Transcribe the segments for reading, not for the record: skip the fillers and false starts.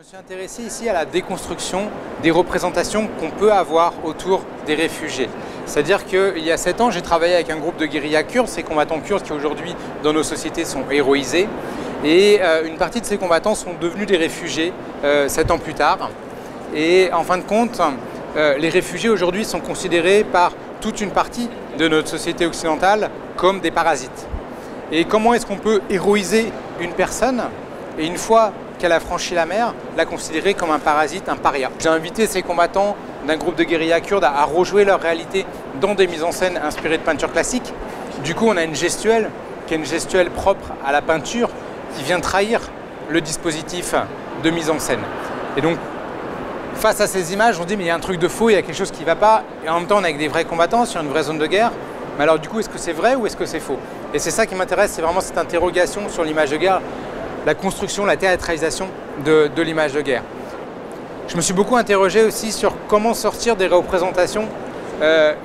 Je me suis intéressé ici à la déconstruction des représentations qu'on peut avoir autour des réfugiés. C'est-à-dire qu'il y a 7 ans, j'ai travaillé avec un groupe de guérilla kurdes, ces combattants kurdes qui aujourd'hui dans nos sociétés sont héroïsés. Et une partie de ces combattants sont devenus des réfugiés 7 ans plus tard. Et en fin de compte, les réfugiés aujourd'hui sont considérés par toute une partie de notre société occidentale comme des parasites. Et comment est-ce qu'on peut héroïser une personne et une fois qu'elle a franchi la mer, la considérer comme un parasite, un paria. J'ai invité ces combattants d'un groupe de guérilla kurdes à rejouer leur réalité dans des mises en scène inspirées de peinture classique. Du coup, on a une gestuelle qui est une gestuelle propre à la peinture qui vient trahir le dispositif de mise en scène. Et donc, face à ces images, on dit mais il y a un truc de faux, il y a quelque chose qui ne va pas. Et en même temps, on est avec des vrais combattants sur une vraie zone de guerre. Mais alors du coup, est-ce que c'est vrai ou est-ce que c'est faux? Et c'est ça qui m'intéresse, c'est vraiment cette interrogation sur l'image de guerre, la construction, la théâtralisation de l'image de guerre. Je me suis beaucoup interrogé aussi sur comment sortir des représentations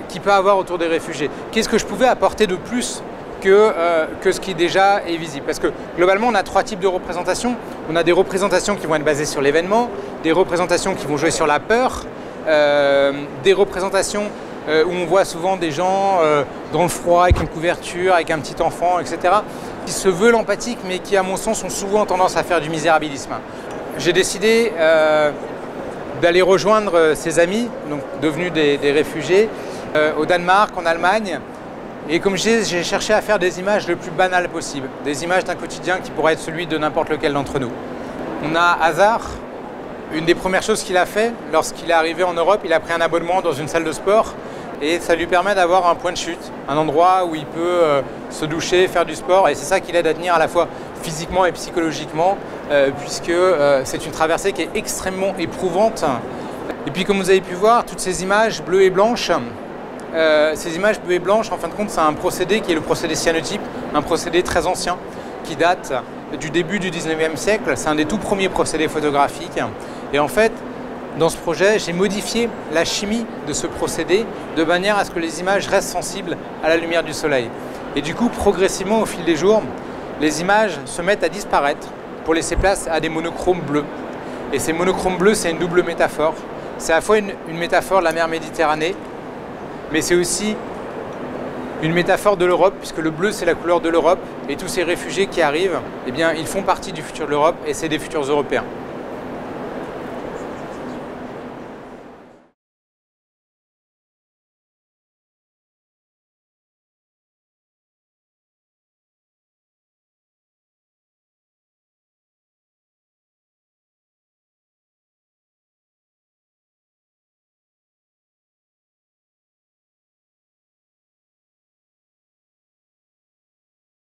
qu'il peut y avoir autour des réfugiés. Qu'est-ce que je pouvais apporter de plus que ce qui déjà est visible? Parce que globalement, on a 3 types de représentations. On a des représentations qui vont être basées sur l'événement, des représentations qui vont jouer sur la peur, des représentations où on voit souvent des gens dans le froid, avec une couverture, avec un petit enfant, etc., qui se veulent empathiques, mais qui, à mon sens, ont souvent tendance à faire du misérabilisme. J'ai décidé d'aller rejoindre ces amis, donc devenus des réfugiés, au Danemark, en Allemagne. Et comme je disais, j'ai cherché à faire des images le plus banales possible, des images d'un quotidien qui pourrait être celui de n'importe lequel d'entre nous. On a Hazar, une des premières choses qu'il a fait lorsqu'il est arrivé en Europe, il a pris un abonnement dans une salle de sport et ça lui permet d'avoir un point de chute, un endroit où il peut se doucher, faire du sport, et c'est ça qui l'aide à tenir à la fois physiquement et psychologiquement, puisque c'est une traversée qui est extrêmement éprouvante. Et puis comme vous avez pu voir, toutes ces images bleues et blanches, en fin de compte, c'est un procédé qui est le procédé cyanotype, un procédé très ancien qui date du début du 19e siècle. C'est un des tout premiers procédés photographiques. Et en fait, dans ce projet, j'ai modifié la chimie de ce procédé de manière à ce que les images restent sensibles à la lumière du soleil. Et du coup, progressivement, au fil des jours, les images se mettent à disparaître pour laisser place à des monochromes bleus. Et ces monochromes bleus, c'est une double métaphore. C'est à la fois une métaphore de la mer Méditerranée, mais c'est aussi une métaphore de l'Europe, puisque le bleu, c'est la couleur de l'Europe. Et tous ces réfugiés qui arrivent, eh bien, ils font partie du futur de l'Europe et c'est des futurs Européens.